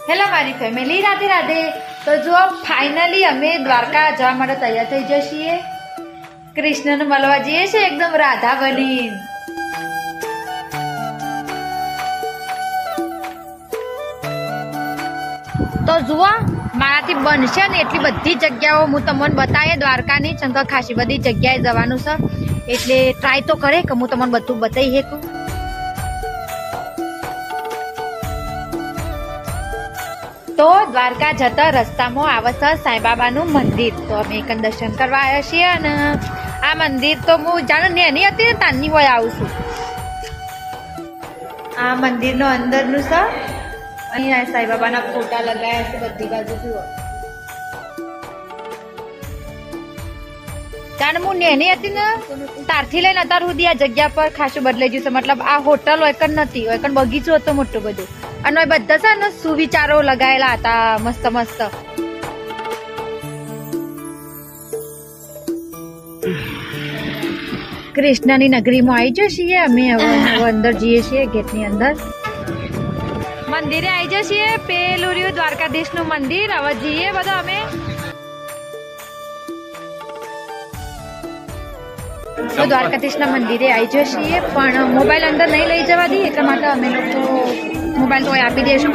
Hello મારી family, Radhe Radhe. તો જો ફાઇનલી અમે દ્વારકા જવા માટે તૈયાર થઈ જઈએ. કૃષ્ણને મળવા જઈએ છીએ એકદમ રાધા બની. તો જુઓ મારાથી બનશે ને એટલી બધી જગ્યાઓ હું તમને બતાવીએ દ્વારકાની. ચંદ્ર ખાસી બધી જગ્યાએ જવાનું છે એટલે ટ્રાય તો કરે કે હું તમને બધું બતાવી શકું. તો દ્વારકા જતા રસ્તામાં આવે છે સાંઈબાબાનું મંદિર. તો અમે એક દર્શન કરવા આવ્યા છીએ અને આ મંદિર તો હું જાણું નેની હતી ને તાની હોય આવું છું. આ મંદિરનો અંદરનું છે. અહીંયા સાંઈબાબાના ફોટા લગાયા છે બધી બાજુ. જુઓ કારણ હું નેની હતી ને તારથી લઈને અત્યાર સુધી આ જગ્યા પર ખાસું બદલાઈ ગયું છે. મતલબ આ હોટલ હોય કે નથી હોય, બગીચો હતો મોટું બધું અને બધા છે ને સુવિચારો લગાયેલા હતા મસ્ત મસ્ત. કૃષ્ણની નગરીમાં આવી જઈએ અમે. હવે અંદર જઈએ છીએ ગેટની અંદર. મંદિરે આવી જઈએ. પેલું રહ્યું દ્વારકાધીશનું મંદિર. હવે જઈએ બધા અમે. તો દ્વારકાધીશના મંદિરે આવી જઈએ પણ મોબાઈલ અંદર નહીં લઈ જવા દઈએ એટલા માટે અમે લોકો મોબાઈલ તો આપી દઈશું.